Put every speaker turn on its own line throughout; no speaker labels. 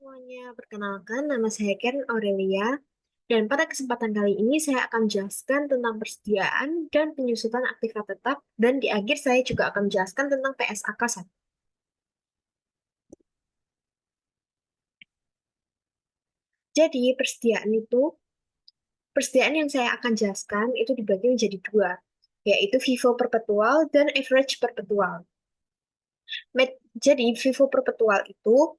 Semuanya, perkenalkan nama saya Karen Aurelia, dan pada kesempatan kali ini saya akan menjelaskan tentang persediaan dan penyusutan aktiva tetap, dan di akhir saya juga akan menjelaskan tentang PSAK 1. Jadi, persediaan yang saya akan jelaskan itu dibagi menjadi dua, yaitu FIFO perpetual dan average perpetual. Jadi, FIFO perpetual itu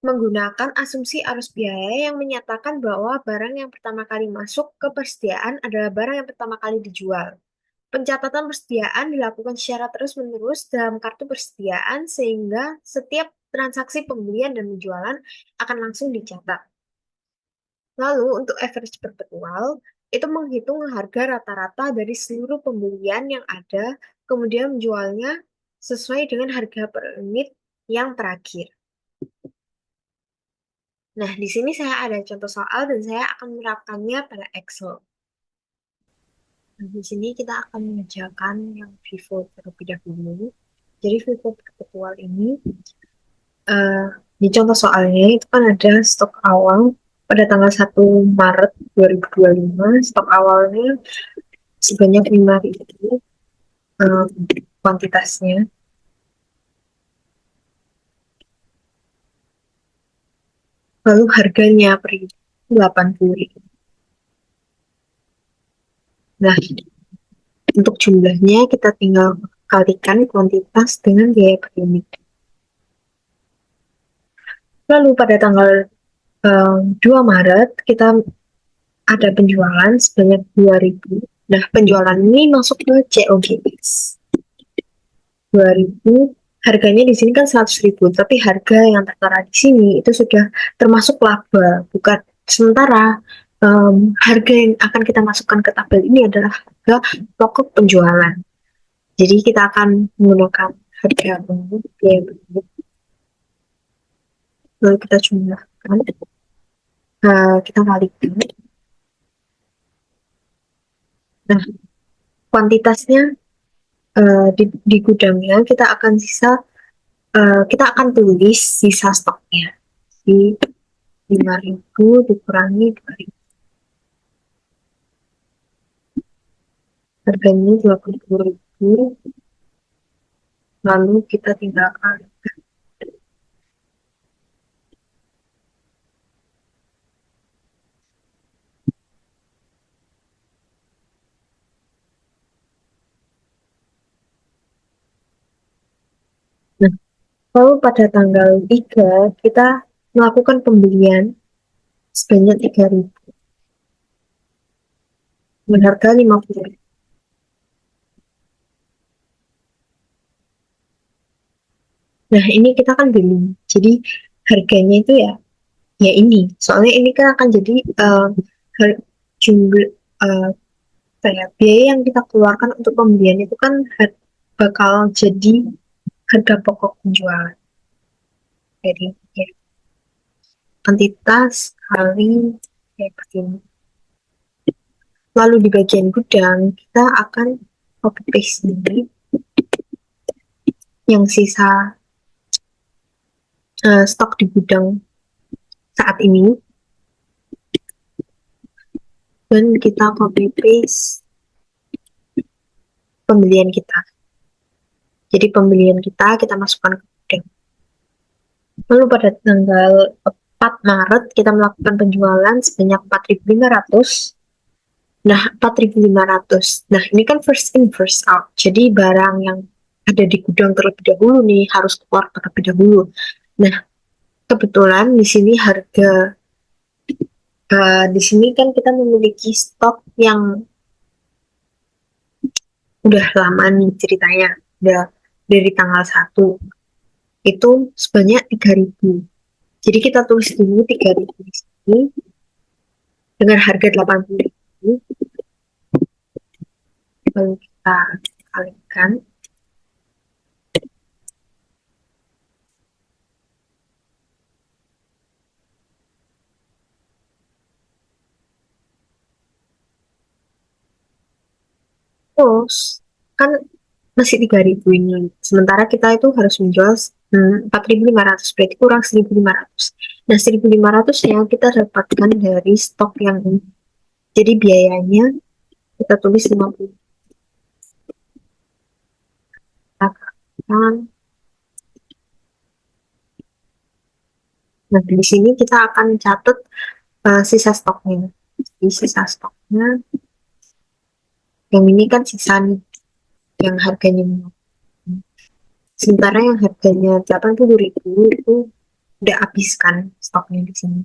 menggunakan asumsi arus biaya yang menyatakan bahwa barang yang pertama kali masuk ke persediaan adalah barang yang pertama kali dijual. Pencatatan persediaan dilakukan secara terus-menerus dalam kartu persediaan sehingga setiap transaksi pembelian dan penjualan akan langsung dicatat. Lalu untuk average perpetual, itu menghitung harga rata-rata dari seluruh pembelian yang ada, kemudian menjualnya sesuai dengan harga per unit yang terakhir. Nah, di sini saya ada contoh soal dan saya akan menerapkannya pada Excel. Nah, di sini kita akan mengerjakan yang Vivo terlebih dahulu. Jadi Vivo perpetual ini, eh, di contoh soalnya itu kan ada stok awal pada tanggal 1 Maret 2025, stok awalnya sebanyak 5.000 eh, kuantitasnya. Lalu harganya per 80.000. Nah, untuk jumlahnya kita tinggal kalikan kuantitas dengan biaya per unit. Lalu pada tanggal 2 Maret kita ada penjualan sebanyak 2.000. Nah, penjualan ini masuk ke COGS. 2.000, harganya di sini kan 100.000, tapi harga yang tertera di sini itu sudah termasuk laba, bukan sementara harga yang akan kita masukkan ke tabel ini adalah harga pokok penjualan. Jadi kita akan menggunakan harga unit, biaya unit, lalu kita jumlahkan, kita kalikan. Nah, kuantitasnya di gudangnya kita akan tulis sisa stoknya di 5.000 dikurangi 2.000, harganya 20.000, lalu kita tinggalkan. Nah, lalu pada tanggal 3 kita melakukan pembelian sebanyak 3.000 dengan harga 50.000. Nah, ini kita kan beli, jadi harganya itu ya ini, soalnya ini kan akan jadi jumlah biaya yang kita keluarkan untuk pembelian itu kan bakal jadi harga pokok penjualan. Jadi ya, kuantitas kali ya begini. Lalu di bagian gudang kita akan copy paste ini yang sisa stok di gudang saat ini, dan kita copy paste pembelian kita. Jadi pembelian kita masukkan ke gudang. Lalu pada tanggal 4 Maret kita melakukan penjualan sebanyak 4.500. Nah, 4.500. Nah, ini kan first in first out. Jadi barang yang ada di gudang terlebih dahulu nih harus keluar terlebih dahulu. Nah, kebetulan di sini di sini kan kita memiliki stok yang udah lama nih ceritanya. Udah dari tanggal 1 itu sebanyak 3.000. Jadi kita tulis dulu 3.000 di sini dengan harga 80.000. Lalu kita kalikan. Terus kan masih 3.000 ini. Sementara kita itu harus menjual 4.500 berarti kurang 1.500. Nah, 1.500 yang kita dapatkan dari stok yang ini. Jadi biayanya kita tulis 50. Nah, di sini kita akan catat sisa stoknya. Di sisa stoknya, yang ini kan sisa nih, yang harganya 50. Sementara yang harganya 80.000 itu udah habiskan stoknya di sini.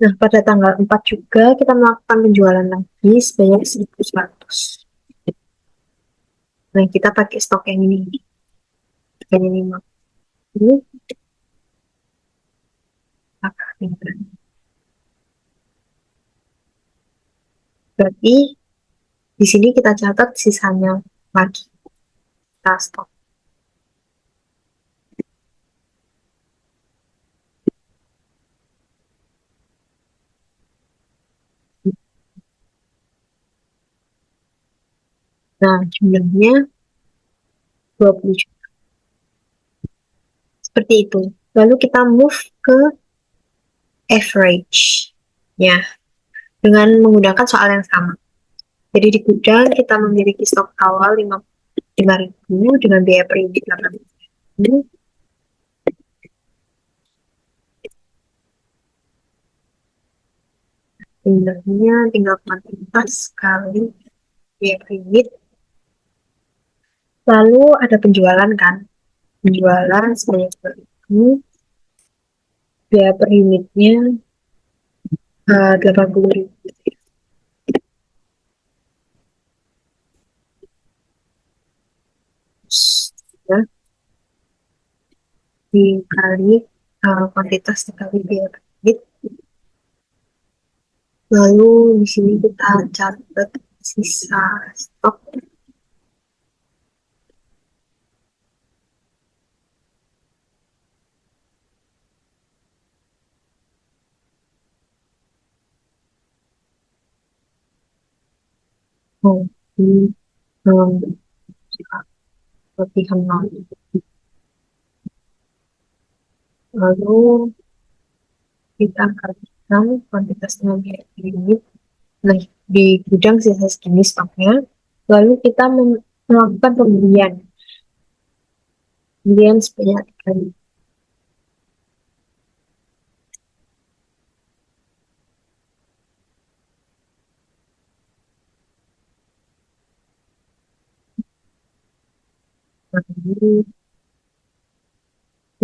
Nah, pada tanggal 4 juga kita melakukan penjualan lagi sebanyak 1.100. Nah, kita pakai stok yang ini. Yang ini ini berarti di sini kita catat sisanya lagi kita stok. Nah, jumlahnya 20 juta. Seperti itu. Lalu kita move ke average. Ya, dengan menggunakan soal yang sama. Jadi di gudang kita memiliki stok awal 5.000 dengan biaya per unit 8.000. Jumlahnya tinggal kuantitas kali biaya per unit. Lalu ada penjualan kan. Penjualan sebanyak 2.000. Biaya per unitnya 80.000. Ya, dikali kuantitas dikali biaya per unit. Lalu di sini kita catat sisa stok. Oh, di um, lebih nol. Lalu kita kalikan kuantitasnya biaya per unit. Nah, di gudang sisa segini stoknya. Lalu kita melakukan pembelian. Pembelian sebanyak 3.000.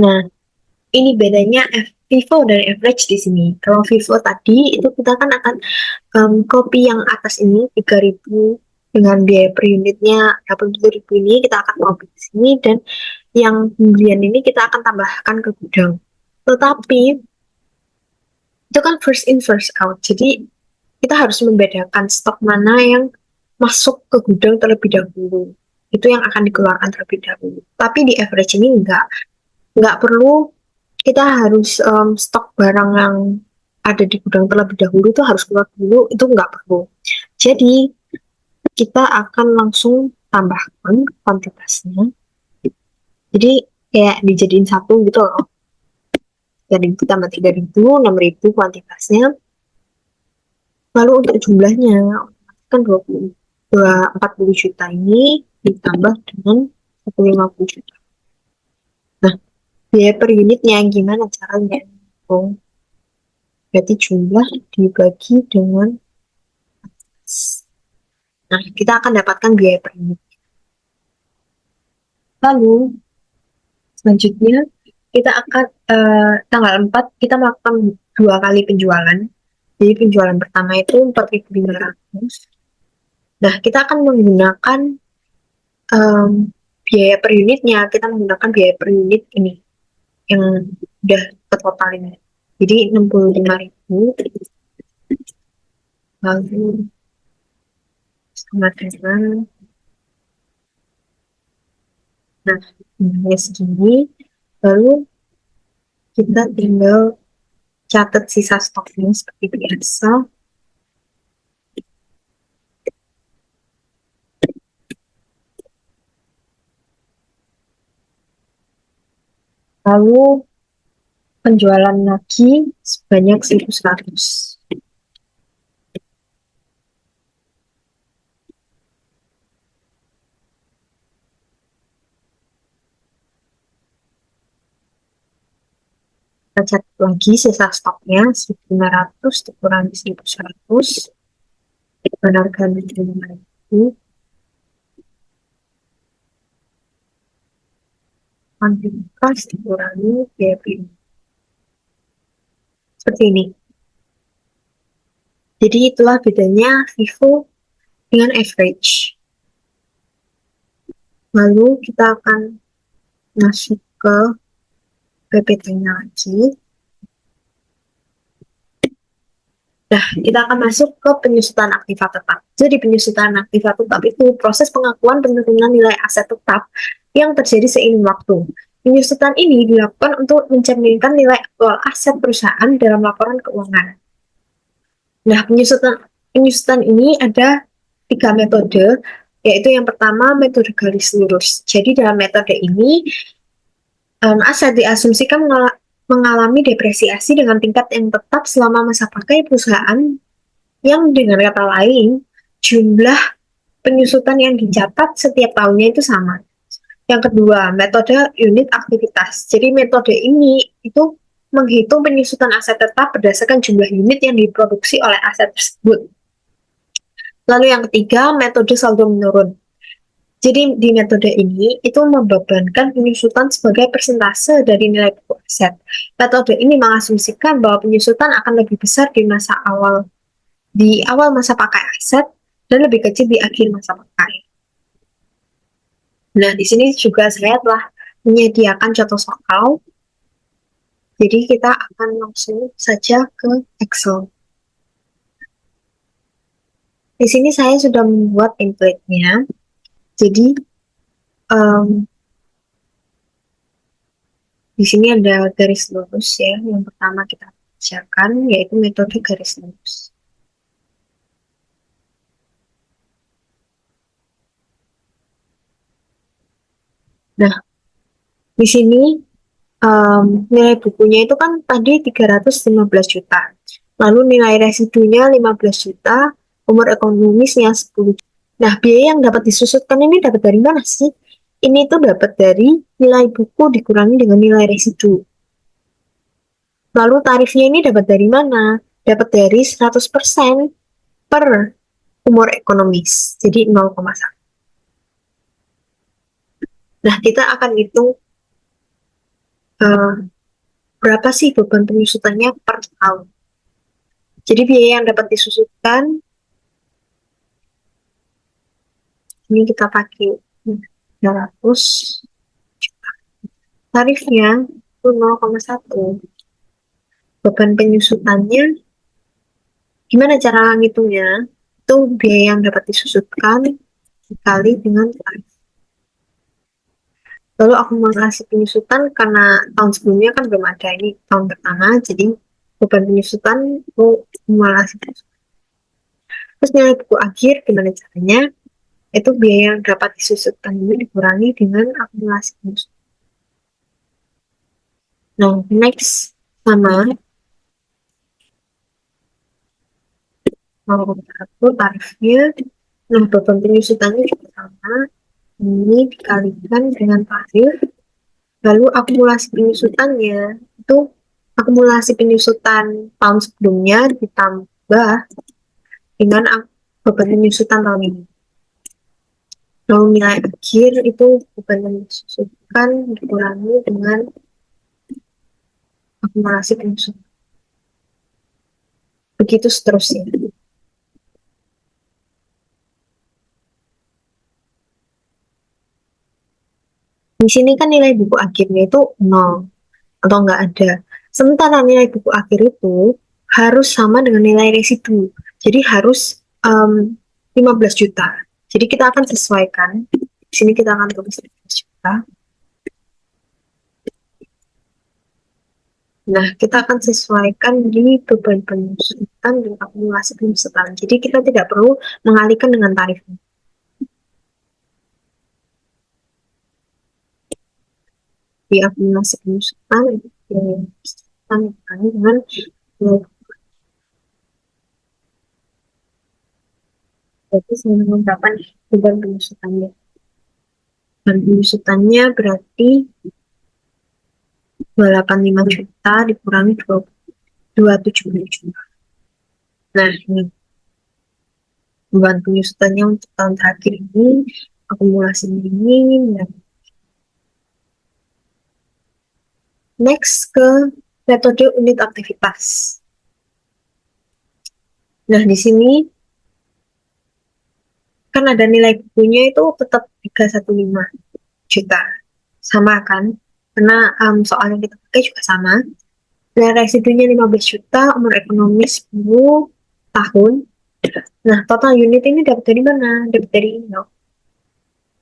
Nah, ini bedanya FIFO dan average di sini. Kalau FIFO tadi itu kita kan akan copy yang atas ini 3.000 dengan biaya per unitnya 80.000 ini kita akan copy di sini, dan yang pembelian ini kita akan tambahkan ke gudang. Tetapi itu kan first in first out. Jadi kita harus membedakan stok mana yang masuk ke gudang terlebih dahulu. Itu yang akan dikeluarkan terlebih dahulu. Tapi di average ini nggak perlu kita harus stok barang yang ada di gudang terlebih dahulu itu harus keluar dulu, itu nggak perlu. Jadi kita akan langsung tambahkan kuantitasnya. Jadi kayak dijadiin satu gitu loh. Jadi tambah 3.000, 6.000 kuantitasnya. Lalu untuk jumlahnya kan 40 juta ini ditambah dengan 150 juta. Nah, biaya per unitnya gimana caranya? Oh, berarti jumlah dibagi dengan. Nah, kita akan dapatkan biaya per unit. Lalu, selanjutnya, kita akan tanggal 4 kita melakukan 2 kali penjualan. Jadi penjualan pertama itu 4.500. Nah, kita akan menggunakan um, biaya per unitnya. Kita menggunakan biaya per unit ini yang udah ke total ini. Jadi 65.000. Lalu sama dengan, nah, ini segini. Lalu kita tinggal catat sisa stoknya seperti biasa. Lalu penjualan lagi sebanyak 1.100. Kita catat lagi sisa stoknya 1.500 dikurangi 1.100 dengan harga 5.000, kuantitas dikurangi biaya prima. Seperti ini. Jadi itulah bedanya FIFO dengan average. Lalu kita akan masuk ke PPT-nya lagi. Nah, kita akan masuk ke penyusutan aktiva tetap. Jadi penyusutan aktiva tetap itu proses pengakuan penurunan nilai aset tetap yang terjadi seiring waktu. Penyusutan ini dilakukan untuk mencerminkan nilai aktual aset perusahaan dalam laporan keuangan. Nah, penyusutan ini ada 3 metode, yaitu yang pertama metode garis lurus. Jadi dalam metode ini aset diasumsikan mengalami depresiasi dengan tingkat yang tetap selama masa pakai perusahaan, yang dengan kata lain jumlah penyusutan yang dicatat setiap tahunnya itu sama. Yang kedua, metode unit aktivitas. Jadi metode ini itu menghitung penyusutan aset tetap berdasarkan jumlah unit yang diproduksi oleh aset tersebut. Lalu yang ketiga, metode saldo menurun. Jadi di metode ini itu membebankan penyusutan sebagai persentase dari nilai pokok aset. Metode ini mengasumsikan bahwa penyusutan akan lebih besar di awal masa pakai aset dan lebih kecil di akhir masa pakai. Nah, di sini juga saya telah menyediakan contoh soal. Jadi kita akan langsung saja ke Excel. Di sini saya sudah membuat template-nya. Jadi di sini ada garis lurus ya. Yang pertama kita kerjakan yaitu metode garis lurus. Nah, di sini nilai bukunya itu kan tadi 315 juta. Lalu nilai residunya 15 juta, umur ekonomisnya 10 juta. Nah, biaya yang dapat disusutkan ini dapat dari mana sih? Ini tuh dapat dari nilai buku dikurangi dengan nilai residu. Lalu tarifnya ini dapat dari mana? Dapat dari 100% per umur ekonomis. Jadi 0,1. Nah, kita akan hitung uh, berapa sih beban penyusutannya per tahun. Jadi biaya yang dapat disusutkan ini kita pakai 300 juta. Tarifnya itu 0,1. Beban penyusutannya gimana cara ngitungnya? Itu biaya yang dapat disusutkan dikali dengan tarif. Lalu akumulasi penyusutan karena tahun sebelumnya kan belum ada, ini tahun pertama, jadi beban penyusutan itu akumulasi penyusutan. Terus nilai buku akhir gimana caranya? Itu biaya yang dapat disusutkan ini dikurangi dengan akumulasi penyusutan. Nah, next sama mau satu tarifnya. Nah, beban penyusutannya juga sama. Ini dikalikan dengan tarif. Lalu akumulasi penyusutannya itu akumulasi penyusutan tahun sebelumnya ditambah dengan beban penyusutan tahun ini. Lalu nilai akhir itu beban penyusutan dikurangi dengan akumulasi penyusutan. Begitu seterusnya. Di sini kan nilai buku akhirnya itu 0 atau nggak ada. Sementara nilai buku akhir itu harus sama dengan nilai residu. Jadi harus 15 juta. Jadi kita akan sesuaikan. Di sini kita akan tulis 15 juta. Nah, kita akan sesuaikan di beban penyusutan dan akumulasi penyusutan. Jadi kita tidak perlu mengalihkan dengan tarifnya. di akumulasi penyusutan dengan nilai. Berarti saya mengungkapkan beban penyusutannya. Beban penyusutannya berarti 285 juta dikurangi 270 juta. Nah, ini beban penyusutannya untuk tahun terakhir ini, akumulasi ini. Next ke metode unit aktivitas. Nah, di sini kan ada nilai bukunya itu tetap 315 juta. Sama kan? Karena soal yang kita pakai juga sama. Nilai residunya 15 juta, umur ekonomi 10 tahun. Nah, total unit ini dapat dari mana? Dapat dari ini.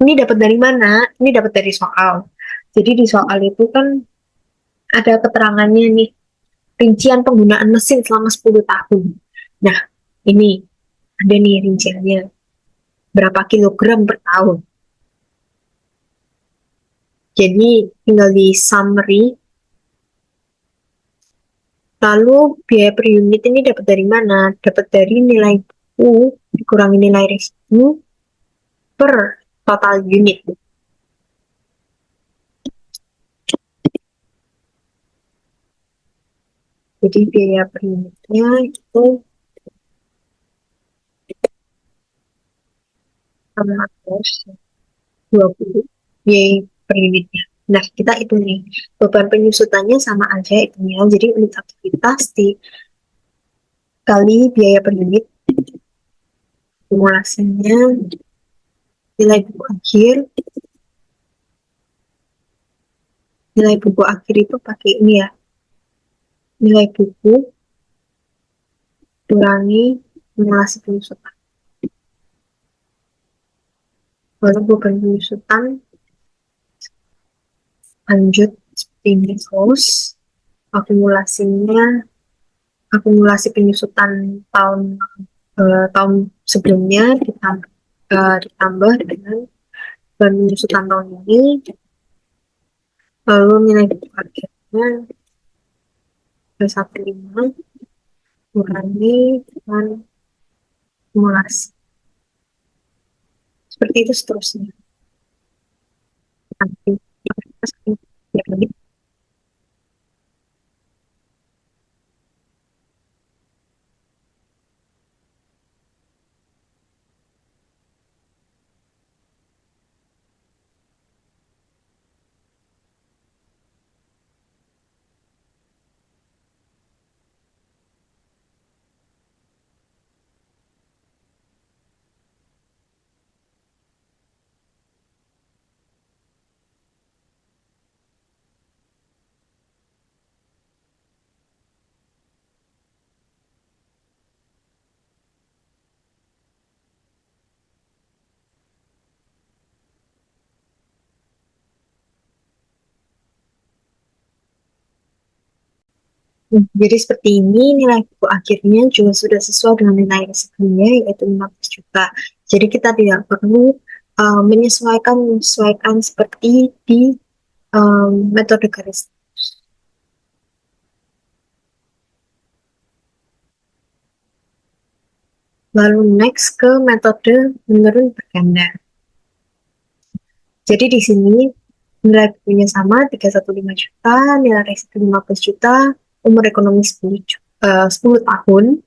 Ini dapat dari mana? Ini dapat dari soal. Jadi di soal itu kan ada keterangannya nih, rincian penggunaan mesin selama 10 tahun. Nah, ini ada nih rinciannya. Berapa kilogram per tahun. Jadi tinggal di summary. Lalu biaya per unit ini dapat dari mana? Dapat dari nilai buku dikurangi nilai residu per total unit. Jadi biaya per unitnya itu 620 biaya per unitnya. Nah, kita itu nih, beban penyusutannya sama aja itunya. Jadi unit aktivitas dikali biaya per unit, akumulasinya, nilai buku akhir. Nilai buku akhir itu pakai ini ya, nilai buku kurangi akumulasi penyusutan. Lalu beban penyusutan lanjut seperti ini terus. Akumulasinya, akumulasi penyusutan tahun sebelumnya ditambah dengan penyusutan tahun ini, lalu nilai akhirnya 15 kurangi dengan akumulasi. Seperti itu seterusnya. Nanti ya, jadi seperti ini nilai buku akhirnya juga sudah sesuai dengan nilai resikonya yaitu 15 juta. Jadi kita tidak perlu menyesuaikan seperti di metode garis. Lalu next ke metode menurun berganda. Jadi di sini nilai bukunya sama 315 juta, nilai residu 15 juta, umur ekonomi 10 tahun.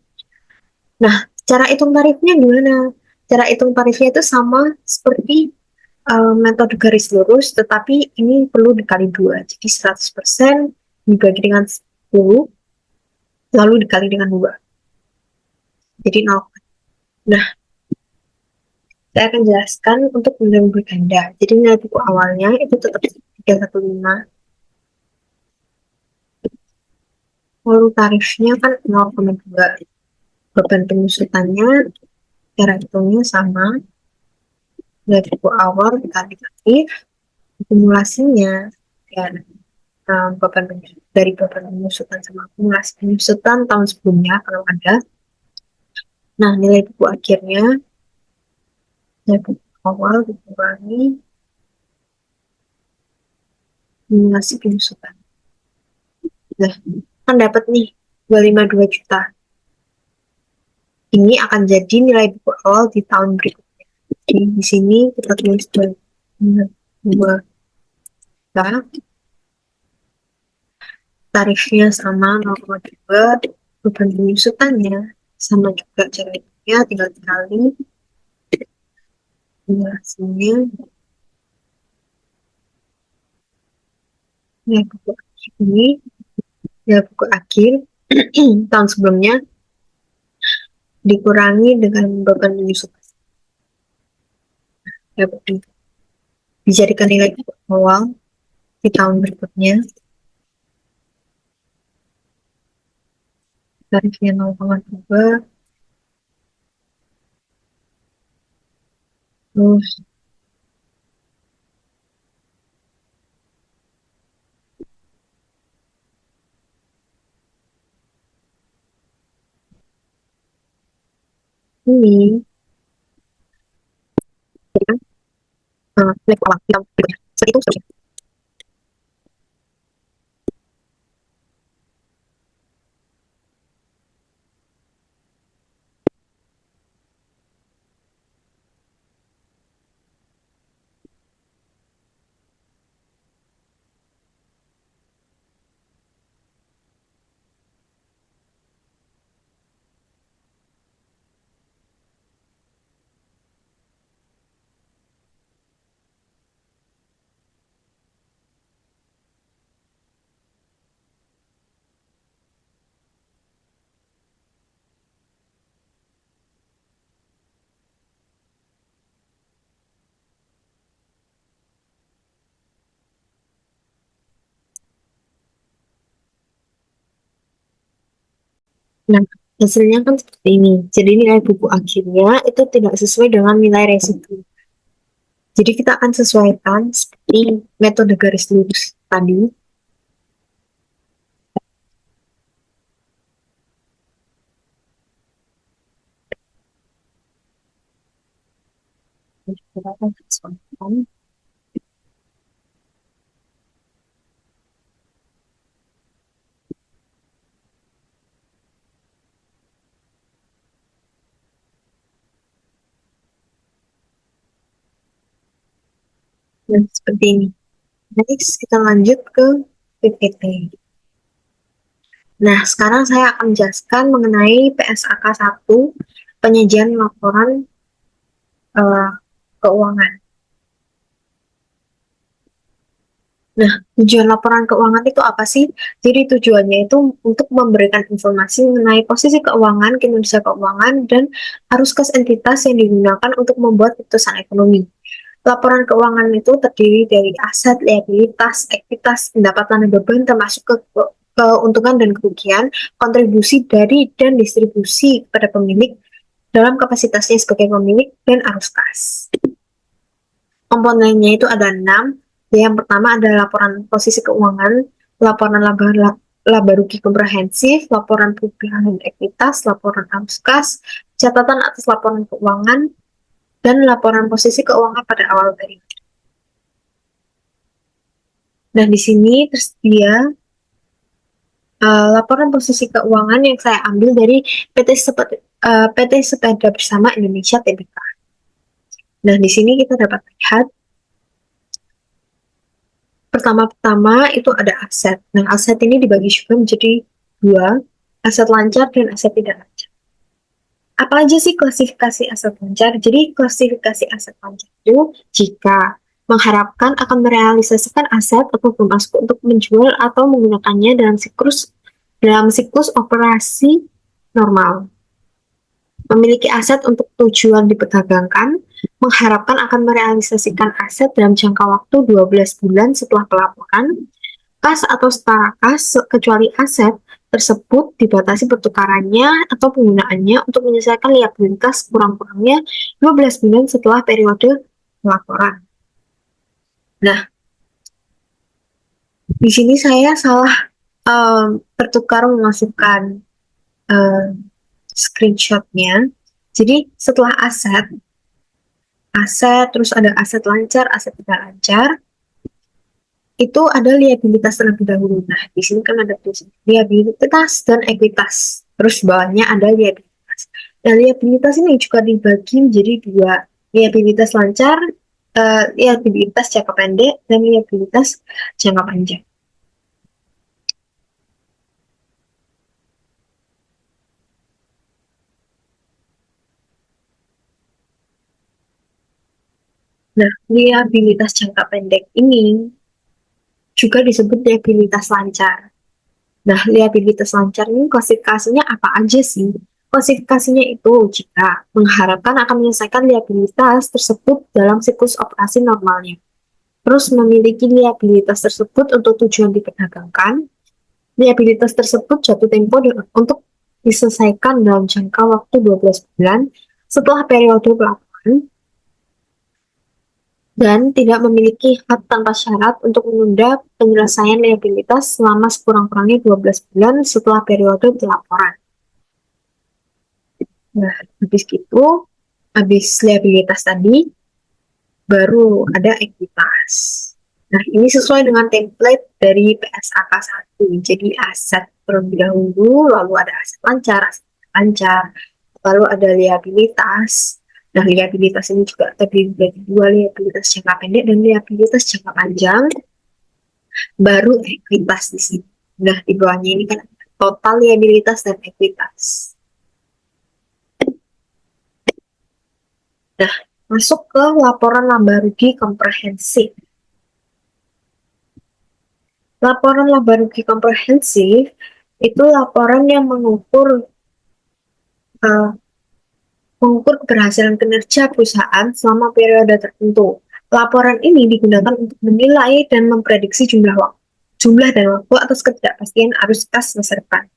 Nah, cara hitung tarifnya gimana? Cara hitung tarifnya itu sama seperti metode garis lurus, tetapi ini perlu dikali 2. Jadi 100% dibagi dengan 10, lalu dikali dengan 2. Jadi 0. Nah, saya akan jelaskan untuk menilai berganda. Jadi nilai buku awalnya itu tetap 315. Lalu tarifnya kan 0,2. Beban penyusutannya, cara hitungnya sama. Nilai buku awal dikali tarif, akumulasinya, dan beban dari beban penyusutan sama akumulasi penyusutan tahun sebelumnya kalau ada. Nah, nilai buku akhirnya, nilai buku awal dikurangi simulasi penyusutan. Nah, kan dapat nih 252 juta. Ini akan jadi nilai buku awal di tahun berikutnya. Jadi di sini kita tulis 2 juta, tarifnya sama 0,2, beban penyusutannya sama juga caranya, tinggal dikali hasilnya. Ya, buku akhir ini ya buku akhir tahun sebelumnya dikurangi dengan beban penyusutan, ya, dijadikan nilai buku awal di tahun berikutnya. Tarifnya 0,2, terus ini jadikan nilai buku awal di tahun berikutnya. Seperti itu seterusnya. Nah, hasilnya kan seperti ini. Jadi nilai buku akhirnya itu tidak sesuai dengan nilai residu. Jadi kita akan sesuaikan seperti metode garis lurus tadi. Kita akan sesuaikan. Dan seperti ini. Next, kita lanjut ke PPT. Nah, sekarang saya akan menjelaskan mengenai PSAK 1, penyajian laporan keuangan. Nah, tujuan laporan keuangan itu apa sih? Jadi tujuannya itu untuk memberikan informasi mengenai posisi keuangan, kinerja keuangan, dan arus kas entitas yang digunakan untuk membuat keputusan ekonomi. Laporan keuangan itu terdiri dari aset, liabilitas, ekuitas, pendapatan dan beban, termasuk keuntungan dan kerugian, kontribusi dari dan distribusi kepada pemilik dalam kapasitasnya sebagai pemilik, dan arus kas. Komponennya itu ada 6. Yang pertama adalah laporan posisi keuangan, laporan laba rugi komprehensif, laporan perubahan dan ekuitas, laporan arus kas, catatan atas laporan keuangan, dan laporan posisi keuangan pada awal periode. Nah, di sini tersedia laporan posisi keuangan yang saya ambil dari PT Sepeda Bersama Indonesia Tbk. Nah, di sini kita dapat lihat pertama-tama itu ada aset. Nah, aset ini dibagi juga menjadi 2, aset lancar dan aset tidak lancar. Apa aja sih klasifikasi aset lancar? Jadi, klasifikasi aset lancar itu jika mengharapkan akan merealisasikan aset atau bermasuk untuk menjual atau menggunakannya dalam siklus operasi normal. Memiliki aset untuk tujuan diperdagangkan, mengharapkan akan merealisasikan aset dalam jangka waktu 12 bulan setelah pelaporan, kas atau setara kas, kecuali aset tersebut dibatasi pertukarannya atau penggunaannya untuk menyelesaikan liabilitas kurang-kurangnya 12 bulan setelah periode pelaporan. Nah, di sini saya salah bertukar memasukkan screenshotnya. Jadi setelah aset, terus ada aset lancar, aset tidak lancar. itu ada liabilitas terlebih dahulu. Nah, di sini kan ada tulisan liabilitas dan ekuitas. Terus bawahnya ada liabilitas. Nah, liabilitas ini juga dibagi menjadi dua, liabilitas lancar, liabilitas jangka pendek, dan liabilitas jangka panjang. Nah, liabilitas jangka pendek ini juga disebut liabilitas lancar. Nah, liabilitas lancar ini klasifikasinya apa aja sih? Klasifikasinya itu jika mengharapkan akan menyelesaikan liabilitas tersebut dalam siklus operasi normalnya. Terus memiliki liabilitas tersebut untuk tujuan diperdagangkan, liabilitas tersebut jatuh tempo untuk diselesaikan dalam jangka waktu 12 bulan setelah periode pelaporan, dan tidak memiliki hak tanpa syarat untuk menunda penyelesaian liabilitas selama sekurang-kurangnya 12 bulan setelah periode pelaporan. Nah, habis liabilitas tadi, baru ada ekuitas. Nah, ini sesuai dengan template dari PSAK 1. Jadi, aset terlebih dahulu, lalu ada aset lancar, lalu ada liabilitas. Nah, liabilitas ini juga terdiri dari dua, liabilitas jangka pendek dan liabilitas jangka panjang, baru ekuitas di sini. Nah, di bawahnya ini kan total liabilitas dan ekuitas. Nah, masuk ke laporan laba rugi komprehensif. Laporan laba rugi komprehensif itu laporan yang uh, mengukur keberhasilan kinerja perusahaan selama periode tertentu. Laporan ini digunakan untuk menilai dan memprediksi jumlah dan waktu atas ketidakpastian arus kas masa depan.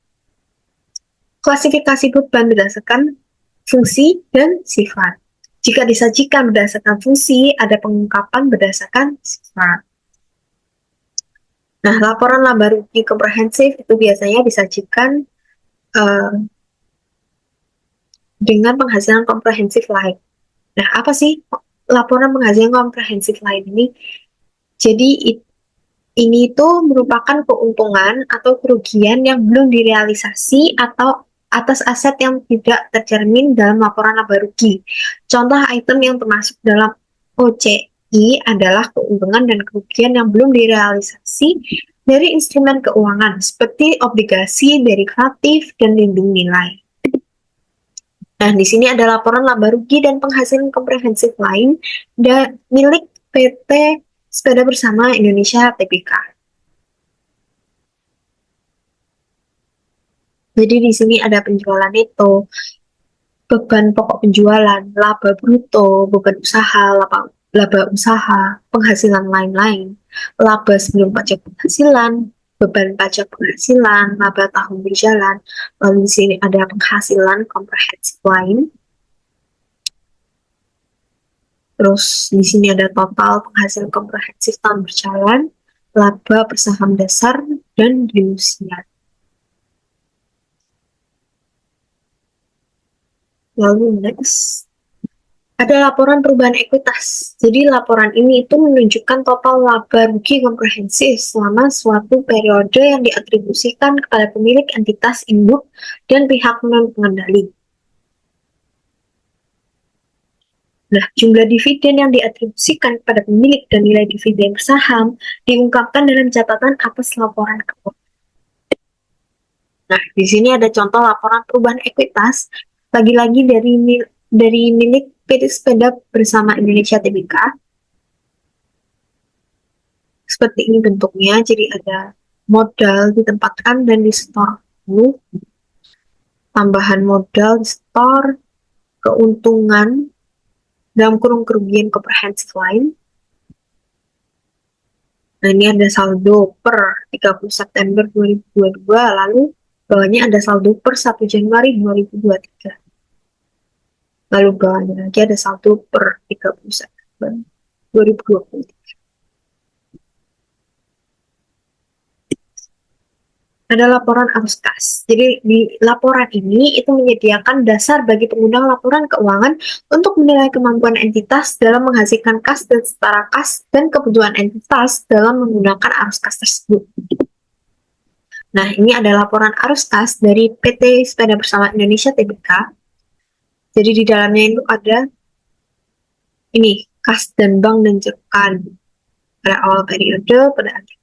Klasifikasi beban berdasarkan fungsi dan sifat. Jika disajikan berdasarkan fungsi, ada pengungkapan berdasarkan sifat. Nah, laporan laba rugi komprehensif itu biasanya disajikan uh, dengan penghasilan komprehensif lain. Nah, apa sih laporan penghasilan komprehensif lain ini? Jadi, ini itu merupakan keuntungan atau kerugian yang belum direalisasi atau atas aset yang tidak tercermin dalam laporan laba rugi. Contoh item yang termasuk dalam OCI adalah keuntungan dan kerugian yang belum direalisasi dari instrumen keuangan seperti obligasi, derivatif, dan lindung nilai. Nah, di sini ada laporan laba rugi dan penghasilan komprehensif lain milik PT Sepeda Bersama Indonesia Tbk. Jadi di sini ada penjualan neto, beban pokok penjualan, laba bruto, beban usaha, laba usaha, penghasilan lain-lain, laba sebelum pajak penghasilan, beban pajak penghasilan, laba tahun berjalan. Lalu di sini ada penghasilan komprehensif lain. Terus di sini ada total penghasilan komprehensif tahun berjalan, laba per saham dasar, dan denusian. Lalu next, ada laporan perubahan ekuitas. Jadi laporan ini itu menunjukkan total laba rugi komprehensif selama suatu periode yang diatribusikan kepada pemilik entitas induk dan pihak non-pengendali. Nah, jumlah dividen yang diatribusikan kepada pemilik dan nilai dividen bersaham diungkapkan dalam catatan atas laporan keuangan. Nah, di sini ada contoh laporan perubahan ekuitas, lagi-lagi dari milik PT Sepeda Bersama Indonesia Tbk. Seperti ini bentuknya, jadi ada modal ditempatkan dan disetor dulu, tambahan modal disetor, keuntungan dalam kurung kerugian komprehensif lain. Nah, ini ada saldo per 30 September 2022, lalu bawahnya ada saldo per 1 Januari 2023. Lalu bawahnya lagi ada saldo per 30 September 2023. ada laporan arus kas. Jadi di laporan ini itu menyediakan dasar bagi pengundang laporan keuangan untuk menilai kemampuan entitas dalam menghasilkan kas dan setara kas dan kebutuhan entitas dalam menggunakan arus kas tersebut. Nah, ini ada laporan arus kas dari PT Sepeda Bersama Indonesia Tbk. Jadi di dalamnya itu ada ini kas dan bank dan cekan pada awal periode, pada akhir.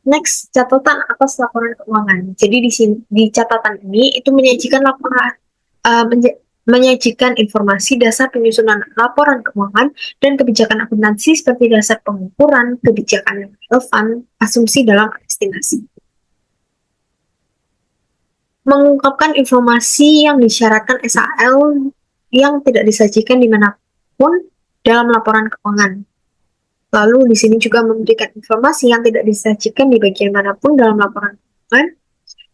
Next, catatan atas laporan keuangan. Jadi di sini di catatan ini itu menyajikan laporan uh, menyajikan informasi dasar penyusunan laporan keuangan dan kebijakan akuntansi seperti dasar pengukuran, kebijakan yang relevan, asumsi dalam estimasi. Mengungkapkan informasi yang disyaratkan SAL yang tidak disajikan dimanapun dalam laporan keuangan. Lalu di sini juga memberikan informasi yang tidak disajikan di bagian manapun dalam laporan keuangan,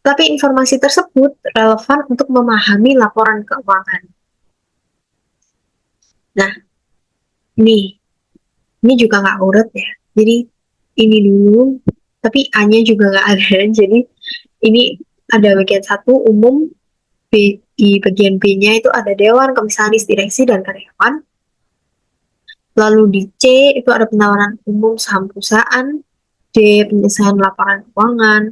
tapi informasi tersebut relevan untuk memahami laporan keuangan. Nah, ini juga nggak urut ya. Jadi ini dulu, tapi A-nya juga nggak ada. Jadi ini ada bagian satu umum, di bagian B-nya itu ada Dewan, Komisaris, Direksi, dan Karyawan. Lalu di C itu ada penawaran umum saham perusahaan, D penyelesaian laporan keuangan.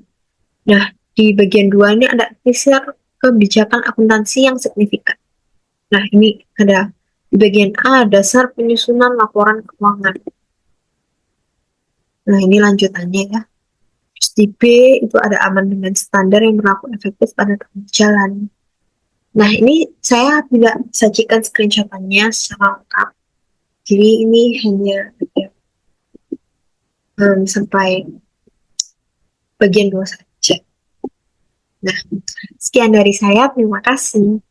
Nah, di bagian 2 ini ada teaser kebijakan akuntansi yang signifikan. Nah, ini ada di bagian A dasar penyusunan laporan keuangan. Nah, ini lanjutannya ya. Terus di B itu ada amandemen standar yang berlaku efektif pada tahun jalan. Nah, ini saya tidak sajikan screenshotannya secara lengkap. Jadi ini hanya sampai bagian 2 saja. Nah, sekian dari saya. Terima kasih.